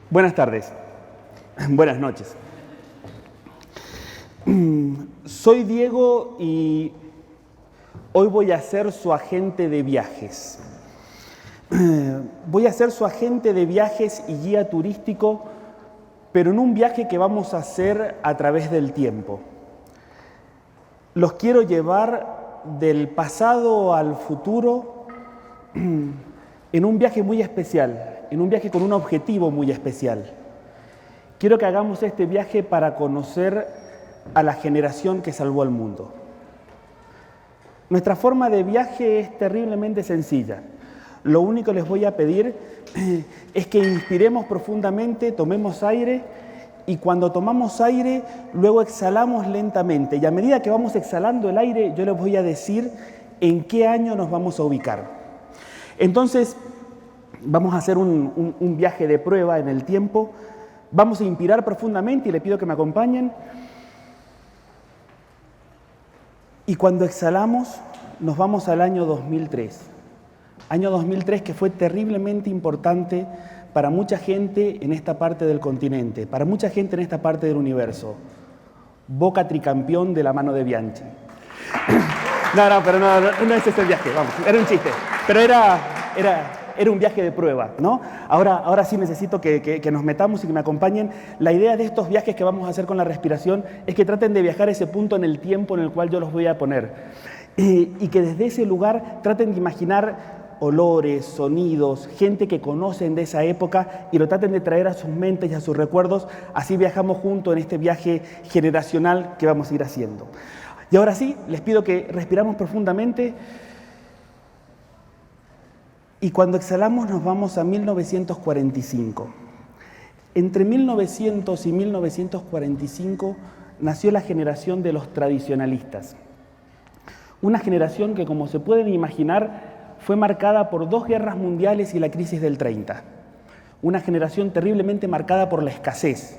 Buenas tardes, buenas noches. Soy Diego y hoy voy a ser su agente de viajes. Voy a ser su agente de viajes y guía turístico, pero en un viaje que vamos a hacer a través del tiempo. Los quiero llevar del pasado al futuro en un viaje muy especial, en un viaje con un objetivo muy especial. Quiero que hagamos este viaje para conocer a la generación que salvó al mundo. Nuestra forma de viaje es terriblemente sencilla. Lo único que les voy a pedir es que inspiremos profundamente, tomemos aire y cuando tomamos aire, luego exhalamos lentamente. Y a medida que vamos exhalando el aire, yo les voy a decir en qué año nos vamos a ubicar. Entonces, vamos a hacer un viaje de prueba en el tiempo. Vamos a inspirar profundamente y le pido que me acompañen. Y cuando exhalamos, nos vamos al año 2003. Año 2003 que fue terriblemente importante para mucha gente en esta parte del continente, para mucha gente en esta parte del universo. Boca tricampeón de la mano de Bianchi. Pero no es ese el viaje, vamos, era un chiste. Pero era un viaje de prueba, ¿no? Ahora sí necesito que nos metamos y que me acompañen. La idea de estos viajes que vamos a hacer con la respiración es que traten de viajar a ese punto en el tiempo en el cual yo los voy a poner. Y que desde ese lugar traten de imaginar olores, sonidos, gente que conocen de esa época y lo traten de traer a sus mentes y a sus recuerdos. Así viajamos juntos en este viaje generacional que vamos a ir haciendo. Y ahora sí, les pido que respiramos profundamente. Y cuando exhalamos nos vamos a 1945. Entre 1900 y 1945 nació la generación de los tradicionalistas. Una generación que, como se pueden imaginar, fue marcada por 2 guerras mundiales y la crisis del 30. Una generación terriblemente marcada por la escasez.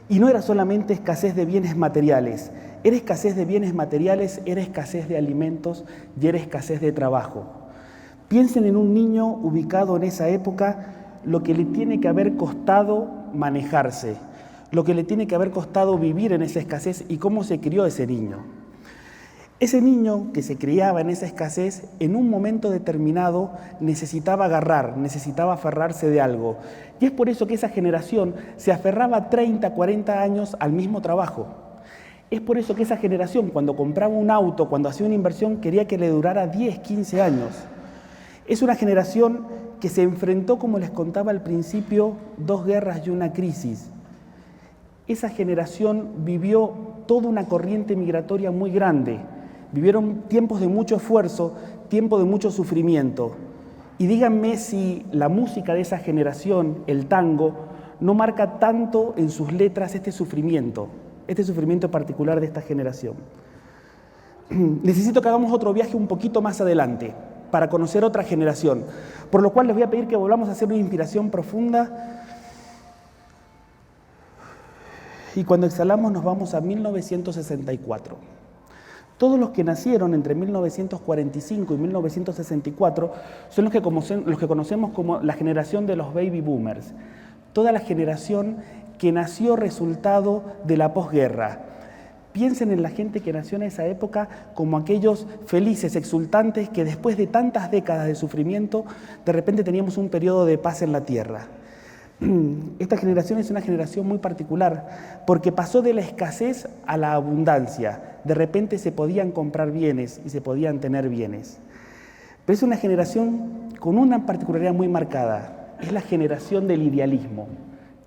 Y no era solamente escasez de bienes materiales. Era escasez de bienes materiales, era escasez de alimentos y era escasez de trabajo. Piensen en un niño ubicado en esa época, lo que le tiene que haber costado manejarse, lo que le tiene que haber costado vivir en esa escasez y cómo se crió ese niño. Ese niño que se criaba en esa escasez, en un momento determinado necesitaba aferrarse de algo. Y es por eso que esa generación se aferraba 30, 40 años al mismo trabajo. Es por eso que esa generación, cuando compraba un auto, cuando hacía una inversión, quería que le durara 10, 15 años. Es una generación que se enfrentó, como les contaba al principio, 2 guerras y una crisis. Esa generación vivió toda una corriente migratoria muy grande. Vivieron tiempos de mucho esfuerzo, tiempos de mucho sufrimiento. Y díganme si la música de esa generación, el tango, no marca tanto en sus letras este sufrimiento particular de esta generación. Necesito que hagamos otro viaje un poquito más adelante, para conocer otra generación, por lo cual les voy a pedir que volvamos a hacer una inspiración profunda y cuando exhalamos nos vamos a 1964. Todos los que nacieron entre 1945 y 1964 son los que conocemos como la generación de los baby boomers, toda la generación que nació resultado de la posguerra. Piensen en la gente que nació en esa época como aquellos felices, exultantes, que después de tantas décadas de sufrimiento, de repente teníamos un periodo de paz en la tierra. Esta generación es una generación muy particular, porque pasó de la escasez a la abundancia. De repente se podían comprar bienes y se podían tener bienes. Pero es una generación con una particularidad muy marcada. Es la generación del idealismo.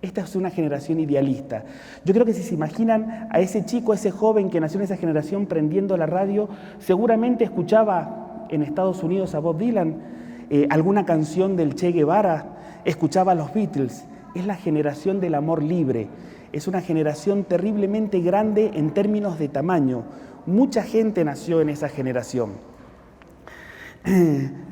Esta es una generación idealista. Yo creo que si se imaginan a ese chico, a ese joven que nació en esa generación prendiendo la radio, seguramente escuchaba en Estados Unidos a Bob Dylan, alguna canción del Che Guevara, escuchaba a los Beatles. Es la generación del amor libre. Es una generación terriblemente grande en términos de tamaño. Mucha gente nació en esa generación.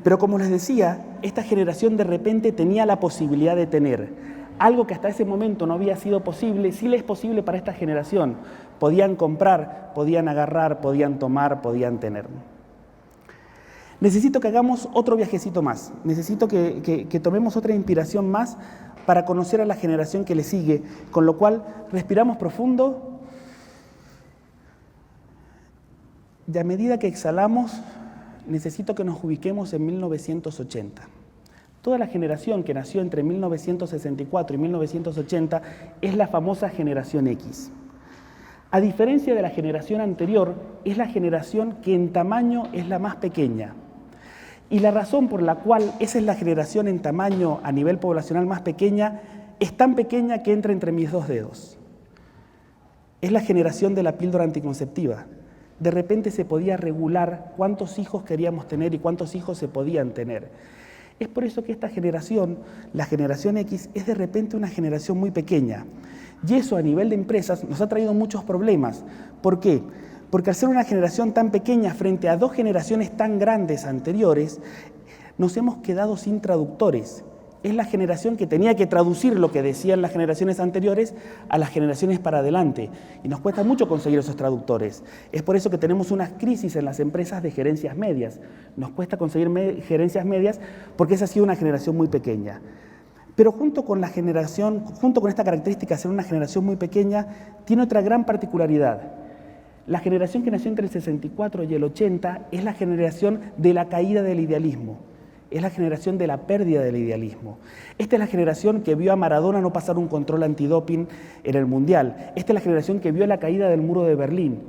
Pero como les decía, esta generación de repente tenía la posibilidad de tener algo que hasta ese momento no había sido posible, sí le es posible para esta generación. Podían comprar, podían agarrar, podían tomar, podían tener. Necesito que hagamos otro viajecito más. Necesito que tomemos otra inspiración más para conocer a la generación que le sigue, con lo cual respiramos profundo y a medida que exhalamos necesito que nos ubiquemos en 1980. Toda la generación que nació entre 1964 y 1980 es la famosa generación X. A diferencia de la generación anterior, es la generación que en tamaño es la más pequeña. Y la razón por la cual esa es la generación en tamaño a nivel poblacional más pequeña, es tan pequeña que entra entre mis dos dedos. Es la generación de la píldora anticonceptiva. De repente se podía regular cuántos hijos queríamos tener y cuántos hijos se podían tener. Es por eso que esta generación, la generación X, es de repente una generación muy pequeña. Y eso a nivel de empresas nos ha traído muchos problemas. ¿Por qué? Porque al ser una generación tan pequeña frente a dos generaciones tan grandes anteriores, nos hemos quedado sin traductores. Es la generación que tenía que traducir lo que decían las generaciones anteriores a las generaciones para adelante. Y nos cuesta mucho conseguir esos traductores. Es por eso que tenemos una crisis en las empresas de gerencias medias. Nos cuesta conseguir gerencias medias porque esa ha sido una generación muy pequeña. Pero junto con esta característica de ser una generación muy pequeña, tiene otra gran particularidad. La generación que nació entre el 64 y el 80 es la generación de la caída del idealismo. Es la generación de la pérdida del idealismo. Esta es la generación que vio a Maradona no pasar un control antidoping en el Mundial. Esta es la generación que vio la caída del muro de Berlín.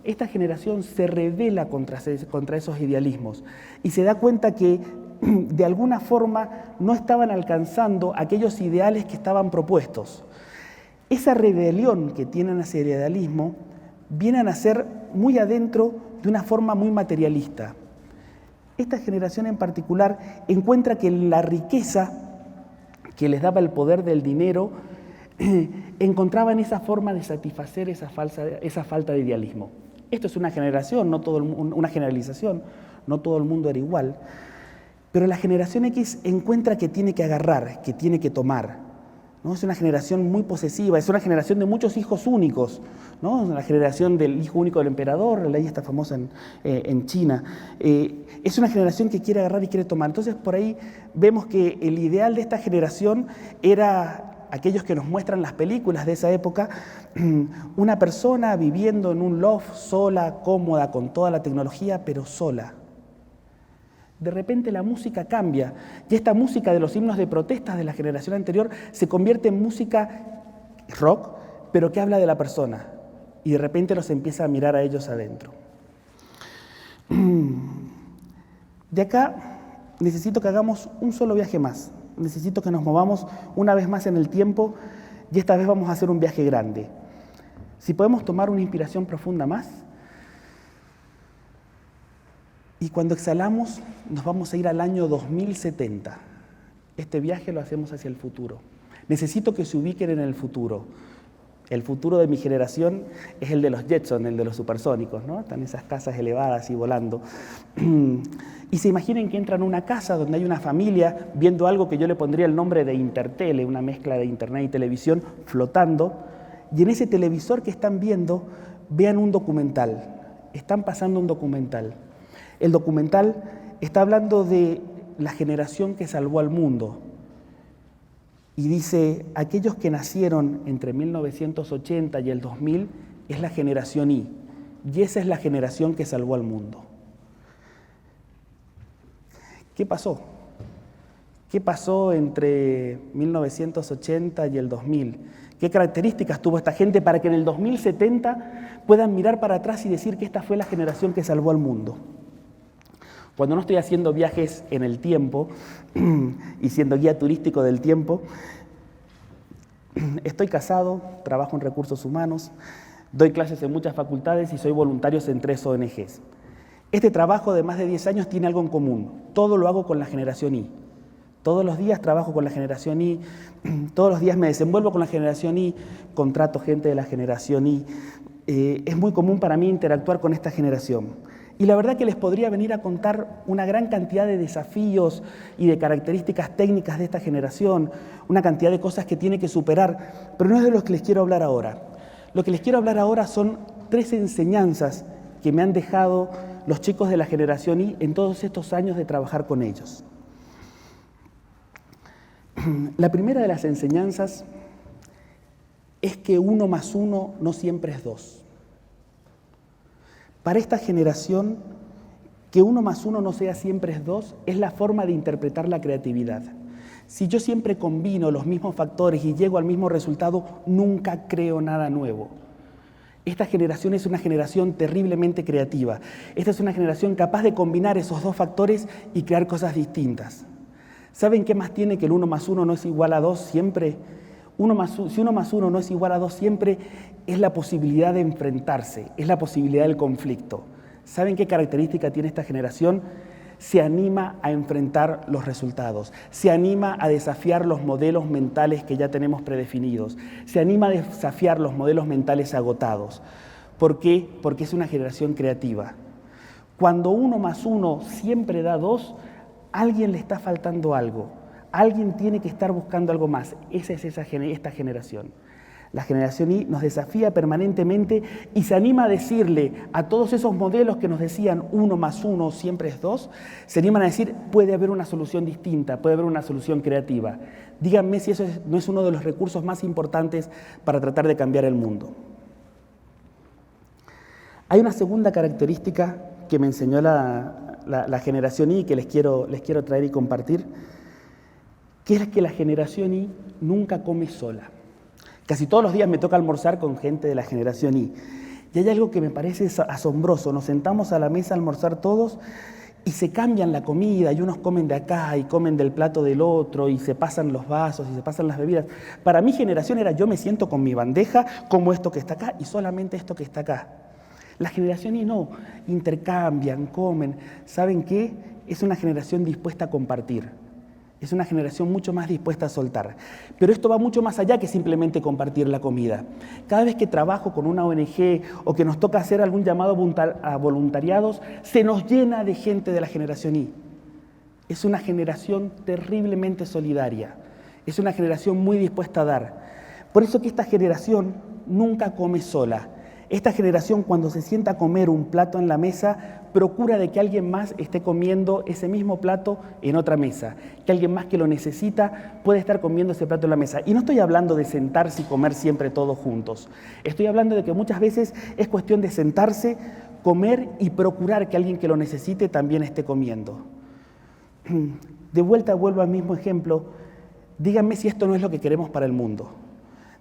Esta generación se rebela contra esos idealismos y se da cuenta que de alguna forma no estaban alcanzando aquellos ideales que estaban propuestos. Esa rebelión que tienen hacia el idealismo viene a nacer muy adentro de una forma muy materialista. Esta generación en particular encuentra que la riqueza que les daba el poder del dinero encontraba en esa forma de satisfacer esa falta de idealismo. Esto es una generación, una generalización, no todo el mundo era igual, pero la generación X encuentra que tiene que agarrar, que tiene que tomar, ¿no? Es una generación muy posesiva, es una generación de muchos hijos únicos, ¿no? La generación del hijo único del emperador, la ley está famosa en China. Es una generación que quiere agarrar y quiere tomar. Entonces por ahí vemos que el ideal de esta generación era aquellos que nos muestran las películas de esa época, una persona viviendo en un loft sola, cómoda, con toda la tecnología, pero sola. De repente la música cambia y esta música de los himnos de protestas de la generación anterior se convierte en música rock, pero que habla de la persona y de repente los empieza a mirar a ellos adentro. De acá necesito que hagamos un solo viaje más, necesito que nos movamos una vez más en el tiempo y esta vez vamos a hacer un viaje grande. Si podemos tomar una inspiración profunda más. Y cuando exhalamos, nos vamos a ir al año 2070. Este viaje lo hacemos hacia el futuro. Necesito que se ubiquen en el futuro. El futuro de mi generación es el de los Jetson, el de los supersónicos, ¿no? Están esas casas elevadas y volando. Y se imaginen que entran a una casa donde hay una familia viendo algo que yo le pondría el nombre de Intertele, una mezcla de internet y televisión, flotando. Y en ese televisor que están viendo, vean un documental. Están pasando un documental. El documental está hablando de la generación que salvó al mundo y dice, aquellos que nacieron entre 1980 y el 2000 es la generación Y, y esa es la generación que salvó al mundo. ¿Qué pasó? ¿Qué pasó entre 1980 y el 2000? ¿Qué características tuvo esta gente para que en el 2070 puedan mirar para atrás y decir que esta fue la generación que salvó al mundo? Cuando no estoy haciendo viajes en el tiempo y siendo guía turístico del tiempo, estoy casado, trabajo en recursos humanos, doy clases en muchas facultades y soy voluntario en 3 ONGs. Este trabajo de más de 10 años tiene algo en común, todo lo hago con la generación Y. Todos los días trabajo con la generación Y, todos los días me desenvuelvo con la generación Y, contrato gente de la generación Y. Es muy común para mí interactuar con esta generación. Y la verdad que les podría venir a contar una gran cantidad de desafíos y de características técnicas de esta generación, una cantidad de cosas que tiene que superar, pero no es de lo que les quiero hablar ahora. Lo que les quiero hablar ahora son 3 enseñanzas que me han dejado los chicos de la generación Y en todos estos años de trabajar con ellos. La primera de las enseñanzas es que 1 más 1 no siempre es 2. Para esta generación, que 1 más 1 no sea siempre es 2 es la forma de interpretar la creatividad. Si yo siempre combino los mismos factores y llego al mismo resultado, nunca creo nada nuevo. Esta generación es una generación terriblemente creativa. Esta es una generación capaz de combinar esos dos factores y crear cosas distintas. ¿Saben qué más tiene que el 1 más 1 no es igual a 2 siempre? Si 1 más 1 no es igual a 2 siempre, es la posibilidad de enfrentarse, es la posibilidad del conflicto. ¿Saben qué característica tiene esta generación? Se anima a enfrentar los resultados, se anima a desafiar los modelos mentales que ya tenemos predefinidos, se anima a desafiar los modelos mentales agotados. ¿Por qué? Porque es una generación creativa. Cuando 1 más 1 siempre da 2, a alguien le está faltando algo, alguien tiene que estar buscando algo más. Esa es esta generación. La generación Y nos desafía permanentemente y se anima a decirle a todos esos modelos que nos decían 1 más 1 siempre es 2, se animan a decir puede haber una solución distinta, puede haber una solución creativa. Díganme si eso no es uno de los recursos más importantes para tratar de cambiar el mundo. Hay una segunda característica que me enseñó la generación Y que les quiero traer y compartir, que es que la generación Y nunca come sola. Casi todos los días me toca almorzar con gente de la generación Y. Y hay algo que me parece asombroso. Nos sentamos a la mesa a almorzar todos y se cambian la comida y unos comen de acá y comen del plato del otro y se pasan los vasos y se pasan las bebidas. Para mi generación era yo me siento con mi bandeja, como esto que está acá y solamente esto que está acá. La generación Y no, intercambian, comen. ¿Saben qué? Es una generación dispuesta a compartir. Es una generación mucho más dispuesta a soltar. Pero esto va mucho más allá que simplemente compartir la comida. Cada vez que trabajo con una ONG o que nos toca hacer algún llamado a voluntariados, se nos llena de gente de la generación Y. Es una generación terriblemente solidaria. Es una generación muy dispuesta a dar. Por eso que esta generación nunca come sola. Esta generación, cuando se sienta a comer un plato en la mesa, procura de que alguien más esté comiendo ese mismo plato en otra mesa, que alguien más que lo necesita puede estar comiendo ese plato en la mesa. Y no estoy hablando de sentarse y comer siempre todos juntos. Estoy hablando de que muchas veces es cuestión de sentarse, comer y procurar que alguien que lo necesite también esté comiendo. De vuelta vuelvo al mismo ejemplo. Díganme si esto no es lo que queremos para el mundo.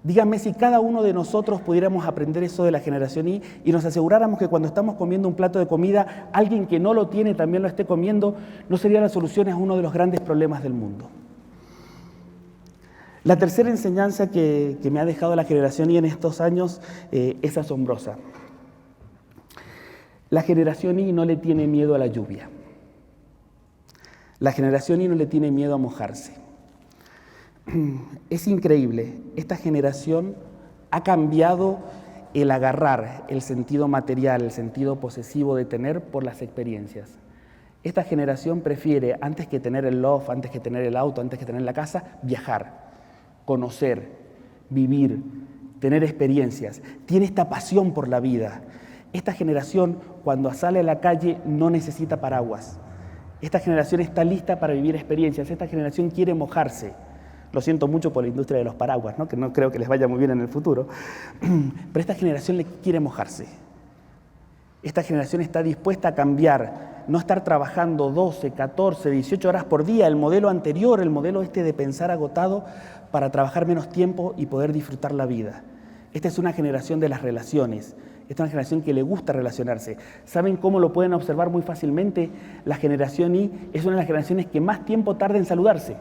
Díganme si cada uno de nosotros pudiéramos aprender eso de la generación Y y nos aseguráramos que cuando estamos comiendo un plato de comida, alguien que no lo tiene también lo esté comiendo, no sería la solución a uno de los grandes problemas del mundo. La tercera enseñanza que me ha dejado la generación Y en estos años es asombrosa. La generación Y no le tiene miedo a la lluvia. La generación Y no le tiene miedo a mojarse. Es increíble, esta generación ha cambiado el agarrar el sentido material, el sentido posesivo de tener por las experiencias. Esta generación prefiere, antes que tener el loft, antes que tener el auto, antes que tener la casa, viajar, conocer, vivir, tener experiencias. Tiene esta pasión por la vida. Esta generación, cuando sale a la calle, no necesita paraguas. Esta generación está lista para vivir experiencias. Esta generación quiere mojarse. Lo siento mucho por la industria de los paraguas, ¿no? Que no creo que les vaya muy bien en el futuro. Pero esta generación le quiere mojarse. Esta generación está dispuesta a cambiar, no estar trabajando 12, 14, 18 horas por día, el modelo anterior, el modelo este de pensar agotado, para trabajar menos tiempo y poder disfrutar la vida. Esta es una generación de las relaciones. Esta es una generación que le gusta relacionarse. ¿Saben cómo lo pueden observar muy fácilmente? La generación Y es una de las generaciones que más tiempo tarda en saludarse.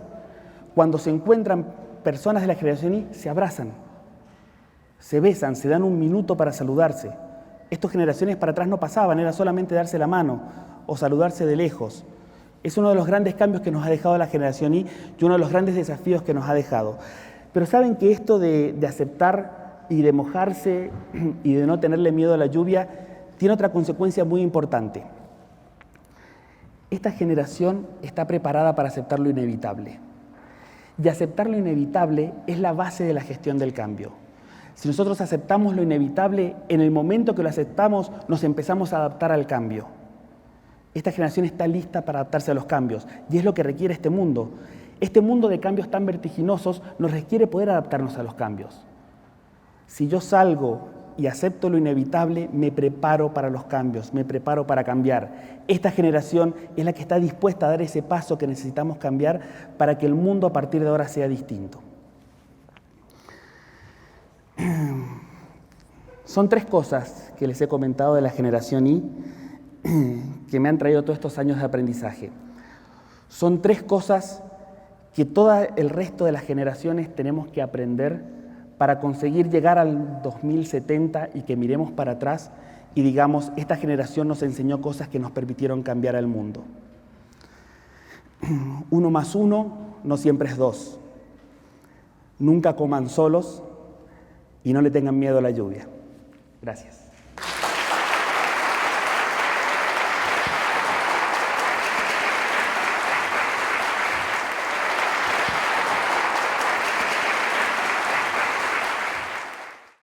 Cuando se encuentran personas de la generación Y, se abrazan, se besan, se dan un minuto para saludarse. Estas generaciones para atrás no pasaban, era solamente darse la mano o saludarse de lejos. Es uno de los grandes cambios que nos ha dejado la generación Y y uno de los grandes desafíos que nos ha dejado. Pero saben que esto de aceptar y de mojarse y de no tenerle miedo a la lluvia tiene otra consecuencia muy importante. Esta generación está preparada para aceptar lo inevitable. Y aceptar lo inevitable es la base de la gestión del cambio. Si nosotros aceptamos lo inevitable, en el momento que lo aceptamos, nos empezamos a adaptar al cambio. Esta generación está lista para adaptarse a los cambios y es lo que requiere este mundo. Este mundo de cambios tan vertiginosos nos requiere poder adaptarnos a los cambios. Si yo salgo y acepto lo inevitable, me preparo para los cambios, me preparo para cambiar. Esta generación es la que está dispuesta a dar ese paso que necesitamos cambiar para que el mundo a partir de ahora sea distinto. Son 3 cosas que les he comentado de la generación Y que me han traído todos estos años de aprendizaje. Son 3 cosas que todo el resto de las generaciones tenemos que aprender para conseguir llegar al 2070 y que miremos para atrás y digamos, esta generación nos enseñó cosas que nos permitieron cambiar el mundo. 1 más 1 no siempre es 2. Nunca coman solos y no le tengan miedo a la lluvia. Gracias.